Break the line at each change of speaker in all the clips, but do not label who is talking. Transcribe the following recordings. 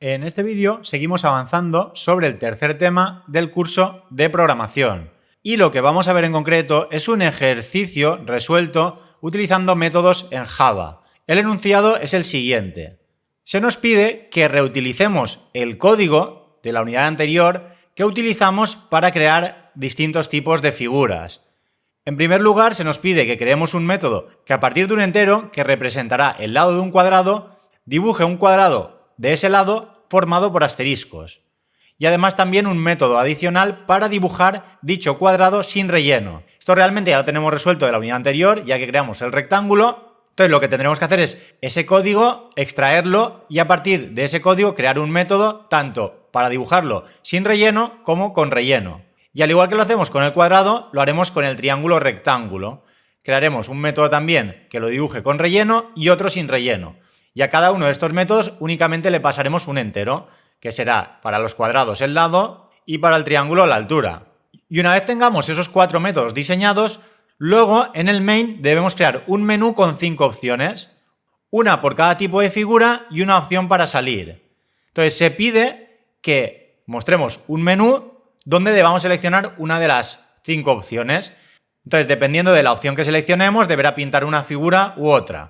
En este vídeo seguimos avanzando sobre el tercer tema del curso de programación. Y lo que vamos a ver en concreto es un ejercicio resuelto utilizando métodos en Java. El enunciado es el siguiente. Se nos pide que reutilicemos el código de la unidad anterior que utilizamos para crear distintos tipos de figuras. En primer lugar, se nos pide que creemos un método que a partir de un entero que representará el lado de un cuadrado, dibuje un cuadrado de ese lado formado por asteriscos. Y además también un método adicional para dibujar dicho cuadrado sin relleno. Esto realmente ya lo tenemos resuelto de la unidad anterior, ya que creamos el rectángulo. Entonces lo que tendremos que hacer es ese código, extraerlo y a partir de ese código crear un método tanto para dibujarlo sin relleno como con relleno. Y al igual que lo hacemos con el cuadrado, lo haremos con el triángulo rectángulo. Crearemos un método también que lo dibuje con relleno y otro sin relleno. Y a cada uno de estos métodos únicamente le pasaremos un entero, que será para los cuadrados el lado y para el triángulo la altura. Y una vez tengamos esos 4 métodos diseñados, luego en el main debemos crear un menú con 5 opciones, una por cada tipo de figura y una opción para salir. Entonces se pide que mostremos un menú donde debamos seleccionar una de las 5 opciones. Entonces, dependiendo de la opción que seleccionemos, deberá pintar una figura u otra.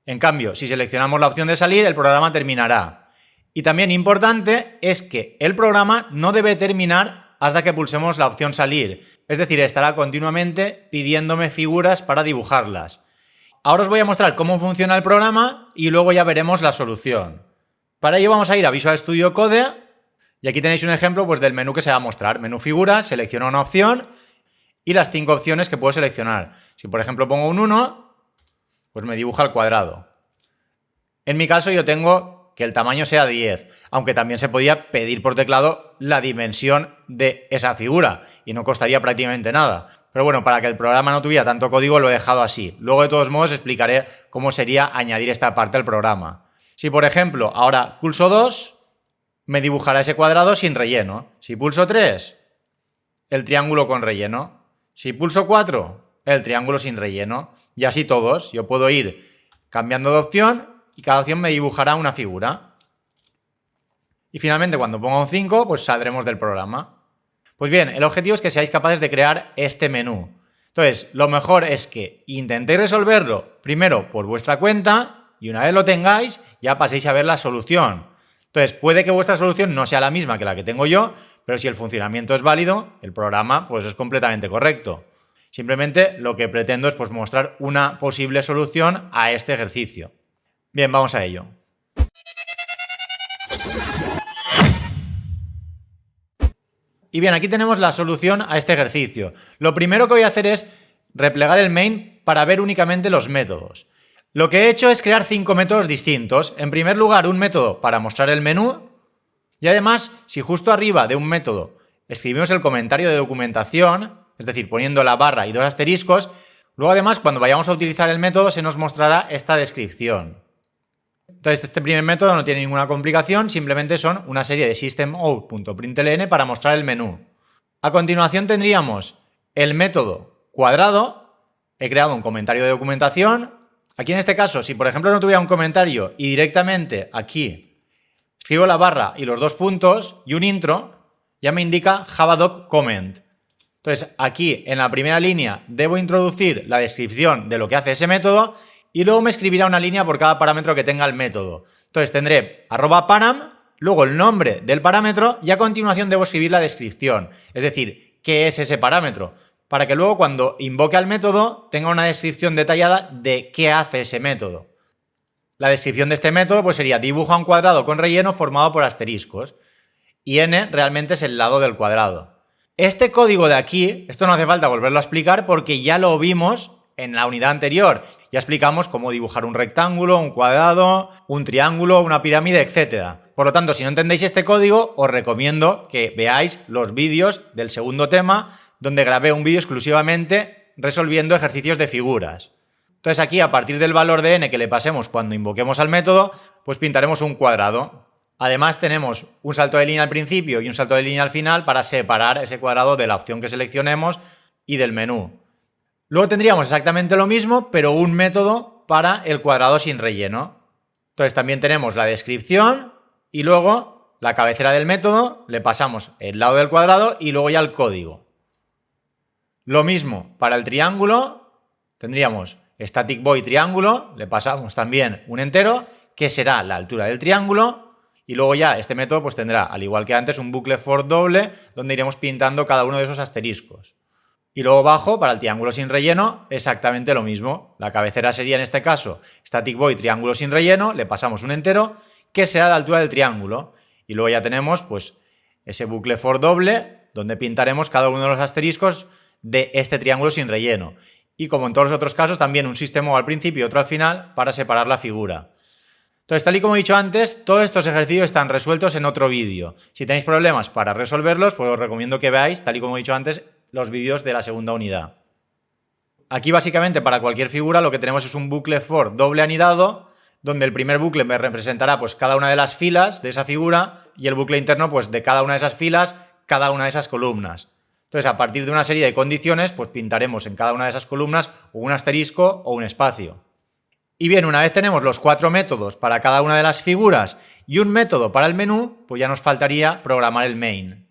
En cambio, si seleccionamos la opción de salir, el programa terminará. Y también importante es que el programa no debe terminar hasta que pulsemos la opción salir. Es decir, estará continuamente pidiéndome figuras para dibujarlas. Ahora os voy a mostrar cómo funciona el programa y luego ya veremos la solución. Para ello vamos a ir a Visual Studio Code y aquí tenéis un ejemplo del menú que se va a mostrar. Menú figura, selecciono una opción y las 5 opciones que puedo seleccionar. Si por ejemplo pongo un 1, pues me dibuja el cuadrado. En mi caso yo tengo que el tamaño sea 10, aunque también se podía pedir por teclado la dimensión de esa figura y no costaría prácticamente nada. Pero bueno, para que el programa no tuviera tanto código lo he dejado así. Luego de todos modos explicaré cómo sería añadir esta parte al programa. Si por ejemplo ahora pulso 2, me dibujará ese cuadrado sin relleno. Si pulso 3, el triángulo con relleno. Si pulso 4, el triángulo sin relleno. Y así todos. Yo puedo ir cambiando de opción y cada opción me dibujará una figura. Y finalmente cuando ponga un 5, pues saldremos del programa. Pues bien, el objetivo es que seáis capaces de crear este menú. Entonces, lo mejor es que intentéis resolverlo primero por vuestra cuenta y una vez lo tengáis, ya paséis a ver la solución. Entonces, puede que vuestra solución no sea la misma que la que tengo yo, pero si el funcionamiento es válido, el programa pues es completamente correcto. Simplemente lo que pretendo es mostrar una posible solución a este ejercicio. Bien, vamos a ello. Y bien, aquí tenemos la solución a este ejercicio. Lo primero que voy a hacer es replegar el main para ver únicamente los métodos. Lo que he hecho es crear 5 métodos distintos. En primer lugar, un método para mostrar el menú. Y además, si justo arriba de un método escribimos el comentario de documentación, es decir, poniendo la barra y 2 asteriscos, luego además cuando vayamos a utilizar el método se nos mostrará esta descripción. Entonces este primer método no tiene ninguna complicación, simplemente son una serie de systemout.println para mostrar el menú. A continuación tendríamos el método cuadrado. He creado un comentario de documentación. Aquí en este caso, si por ejemplo no tuviera un comentario y directamente aquí escribo la barra y los 2 puntos y un intro, ya me indica javadoc comment. Entonces aquí en la primera línea debo introducir la descripción de lo que hace ese método y luego me escribirá una línea por cada parámetro que tenga el método. Entonces tendré @param, luego el nombre del parámetro y a continuación debo escribir la descripción, es decir, qué es ese parámetro, para que luego cuando invoque al método tenga una descripción detallada de qué hace ese método. La descripción de este método pues sería dibuja un cuadrado con relleno formado por asteriscos y n realmente es el lado del cuadrado. Este código de aquí, esto no hace falta volverlo a explicar porque ya lo vimos en la unidad anterior. Ya explicamos cómo dibujar un rectángulo, un cuadrado, un triángulo, una pirámide, etc. Por lo tanto, si no entendéis este código, os recomiendo que veáis los vídeos del segundo tema, donde grabé un vídeo exclusivamente resolviendo ejercicios de figuras. Entonces aquí, a partir del valor de n que le pasemos cuando invoquemos al método, pues pintaremos un cuadrado. Además tenemos un salto de línea al principio y un salto de línea al final para separar ese cuadrado de la opción que seleccionemos y del menú. Luego tendríamos exactamente lo mismo, pero un método para el cuadrado sin relleno. Entonces también tenemos la descripción y luego la cabecera del método le pasamos el lado del cuadrado y luego ya el código. Lo mismo para el triángulo, tendríamos static void triángulo, le pasamos también un entero, que será la altura del triángulo, y luego ya este método pues tendrá, al igual que antes, un bucle for doble, donde iremos pintando cada uno de esos asteriscos. Y luego abajo, para el triángulo sin relleno, exactamente lo mismo. La cabecera sería en este caso static void triángulo sin relleno, le pasamos un entero, que será la altura del triángulo. Y luego ya tenemos pues ese bucle for doble, donde pintaremos cada uno de los asteriscos de este triángulo sin relleno. Y como en todos los otros casos, también un sistema al principio y otro al final para separar la figura. Entonces, tal y como he dicho antes, todos estos ejercicios están resueltos en otro vídeo. Si tenéis problemas para resolverlos, pues os recomiendo que veáis, tal y como he dicho antes, los vídeos de la segunda unidad. Aquí básicamente para cualquier figura lo que tenemos es un bucle for doble anidado, donde el primer bucle me representará pues cada una de las filas de esa figura y el bucle interno pues de cada una de esas filas, cada una de esas columnas. Entonces, a partir de una serie de condiciones, pues pintaremos en cada una de esas columnas un asterisco o un espacio. Y bien, una vez tenemos los 4 métodos para cada una de las figuras y un método para el menú, pues ya nos faltaría programar el main.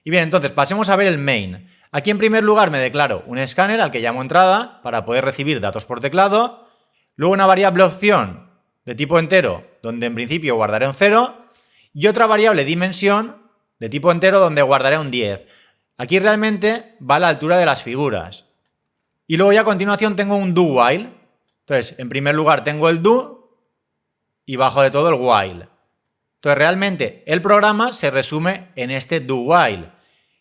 Y bien, entonces pasemos a ver el main. Aquí en primer lugar me declaro un escáner al que llamo entrada para poder recibir datos por teclado, luego una variable opción de tipo entero donde en principio guardaré un 0 y otra variable dimensión de tipo entero donde guardaré un 10. Aquí realmente va la altura de las figuras. Y luego ya a continuación tengo un do while. Entonces, en primer lugar tengo el do y bajo de todo el while. Entonces, realmente el programa se resume en este do while.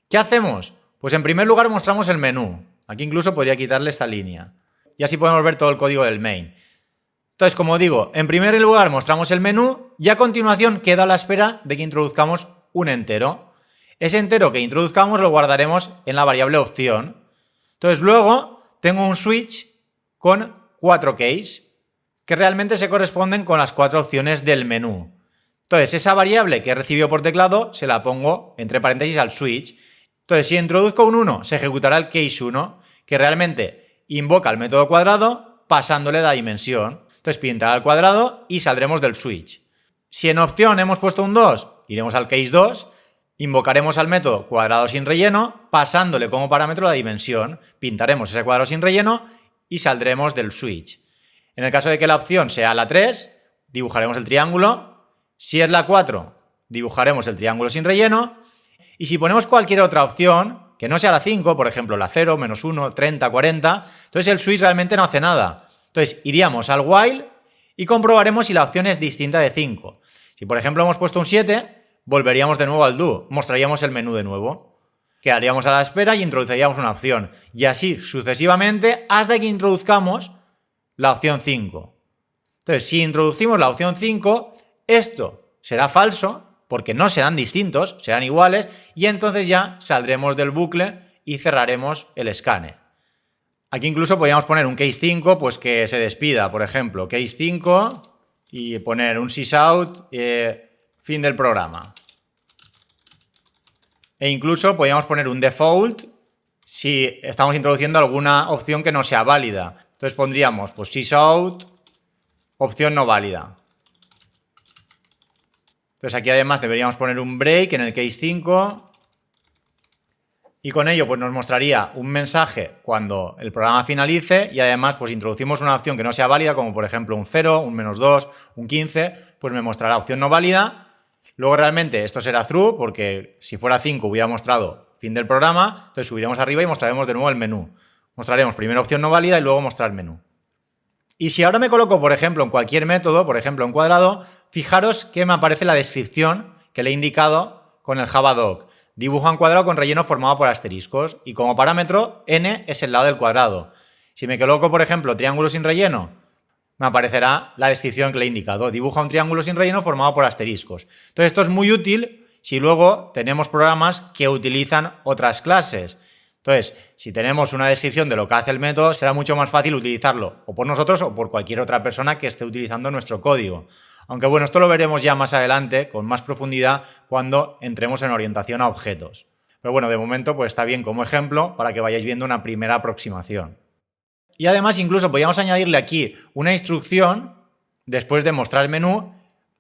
¿Qué hacemos? Pues en primer lugar mostramos el menú. Aquí incluso podría quitarle esta línea. Y así podemos ver todo el código del main. Entonces, como digo, en primer lugar mostramos el menú y a continuación queda a la espera de que introduzcamos un entero. Ese entero que introduzcamos lo guardaremos en la variable opción. Entonces, luego tengo un switch con 4 keys, que realmente se corresponden con las 4 opciones del menú. Entonces, esa variable que he recibido por teclado se la pongo entre paréntesis al switch. Entonces, si introduzco un 1, se ejecutará el case 1, que realmente invoca el método cuadrado pasándole la dimensión. Entonces, pintará al cuadrado y saldremos del switch. Si en opción hemos puesto un 2, iremos al case 2, invocaremos al método cuadrado sin relleno, pasándole como parámetro la dimensión, pintaremos ese cuadrado sin relleno y saldremos del switch. En el caso de que la opción sea la 3, dibujaremos el triángulo. Si es la 4, dibujaremos el triángulo sin relleno. Y si ponemos cualquier otra opción, que no sea la 5, por ejemplo la 0, menos 1, 30, 40, entonces el switch realmente no hace nada. Entonces iríamos al while y comprobaremos si la opción es distinta de 5. Si por ejemplo hemos puesto un 7, volveríamos de nuevo al do, mostraríamos el menú de nuevo. Quedaríamos a la espera y introduciríamos una opción. Y así sucesivamente hasta que introduzcamos la opción 5. Entonces, si introducimos la opción 5, esto será falso, porque no serán distintos, serán iguales, y entonces ya saldremos del bucle y cerraremos el escáner. Aquí incluso podríamos poner un case 5, pues que se despida, por ejemplo, case 5 y poner un sysout, fin del programa. E incluso podríamos poner un default si estamos introduciendo alguna opción que no sea válida. Entonces pondríamos pues sysout, opción no válida. Entonces aquí además deberíamos poner un break en el case 5 y con ello pues nos mostraría un mensaje cuando el programa finalice y además pues introducimos una opción que no sea válida como por ejemplo un 0, un -2, un 15, pues me mostrará opción no válida. Luego realmente esto será true porque si fuera 5 hubiera mostrado fin del programa, entonces subiremos arriba y mostraremos de nuevo el menú. Mostraremos primero opción no válida y luego mostrar menú. Y si ahora me coloco, por ejemplo, en cualquier método, por ejemplo en cuadrado, fijaros que me aparece la descripción que le he indicado con el Javadoc. Dibuja un cuadrado con relleno formado por asteriscos y como parámetro n es el lado del cuadrado. Si me coloco, por ejemplo, triángulo sin relleno, me aparecerá la descripción que le he indicado. Dibuja un triángulo sin relleno formado por asteriscos. Entonces esto es muy útil si luego tenemos programas que utilizan otras clases. Entonces, si tenemos una descripción de lo que hace el método, será mucho más fácil utilizarlo o por nosotros o por cualquier otra persona que esté utilizando nuestro código. Aunque bueno, esto lo veremos ya más adelante con más profundidad cuando entremos en orientación a objetos. Pero bueno, de momento pues está bien como ejemplo para que vayáis viendo una primera aproximación. Y además incluso podríamos añadirle aquí una instrucción después de mostrar el menú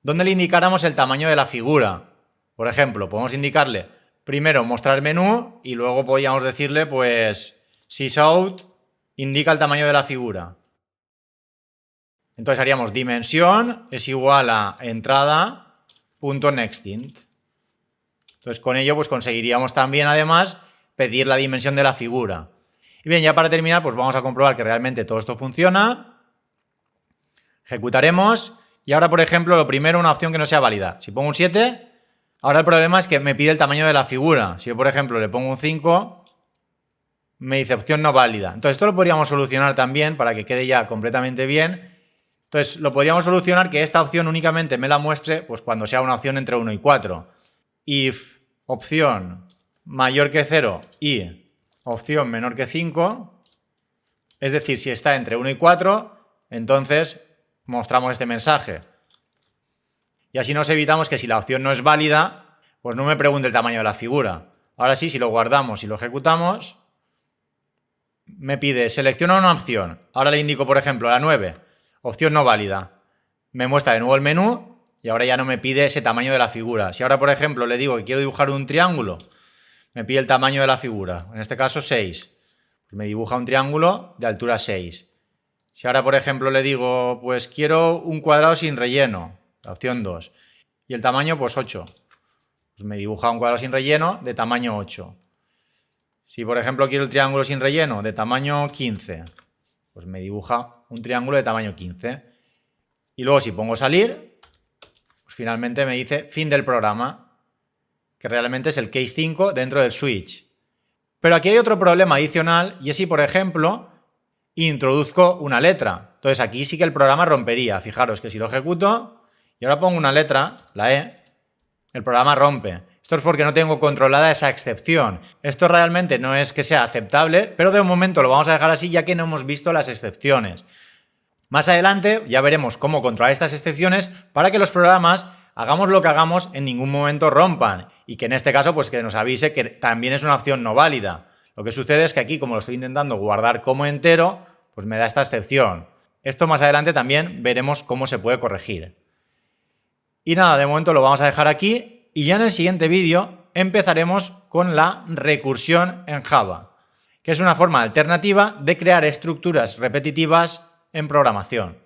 donde le indicáramos el tamaño de la figura. Por ejemplo, podemos indicarle primero mostrar menú y luego podríamos decirle pues sysout indica el tamaño de la figura. Entonces haríamos dimensión es igual a entrada.nextInt. Entonces con ello pues conseguiríamos también además pedir la dimensión de la figura. Y bien, ya para terminar pues vamos a comprobar que realmente todo esto funciona. Ejecutaremos y ahora por ejemplo lo primero una opción que no sea válida. Si pongo un 7, ahora el problema es que me pide el tamaño de la figura. Si yo por ejemplo le pongo un 5, me dice opción no válida. Entonces esto lo podríamos solucionar también para que quede ya completamente bien. Entonces lo podríamos solucionar que esta opción únicamente me la muestre pues cuando sea una opción entre 1 y 4. If opción mayor que 0 y opción menor que 5, es decir, si está entre 1 y 4, entonces mostramos este mensaje. Y así nos evitamos que si la opción no es válida, pues no me pregunte el tamaño de la figura. Ahora sí, si lo guardamos y lo ejecutamos, me pide selecciona una opción. Ahora le indico, por ejemplo, la 9, opción no válida. Me muestra de nuevo el menú y ahora ya no me pide ese tamaño de la figura. Si ahora, por ejemplo, le digo que quiero dibujar un triángulo, me pide el tamaño de la figura. En este caso, 6. Pues me dibuja un triángulo de altura 6. Si ahora, por ejemplo, le digo, pues quiero un cuadrado sin relleno, la opción 2, y el tamaño, pues 8, pues me dibuja un cuadrado sin relleno de tamaño 8. Si, por ejemplo, quiero el triángulo sin relleno de tamaño 15, pues me dibuja un triángulo de tamaño 15. Y luego, si pongo salir, pues finalmente me dice fin del programa, que realmente es el case 5 dentro del switch. Pero aquí hay otro problema adicional, y es si, por ejemplo, introduzco una letra. Entonces aquí sí que el programa rompería. Fijaros que si lo ejecuto y ahora pongo una letra, la E, el programa rompe. Esto es porque no tengo controlada esa excepción. Esto realmente no es que sea aceptable, pero de momento lo vamos a dejar así ya que no hemos visto las excepciones. Más adelante ya veremos cómo controlar estas excepciones para que los programas, hagamos lo que hagamos, en ningún momento rompan. Y que en este caso pues que nos avise que también es una opción no válida. Lo que sucede es que aquí, como lo estoy intentando guardar como entero, pues me da esta excepción. Esto más adelante también veremos cómo se puede corregir. Y nada, de momento lo vamos a dejar aquí y ya en el siguiente vídeo empezaremos con la recursión en Java, que es una forma alternativa de crear estructuras repetitivas en programación.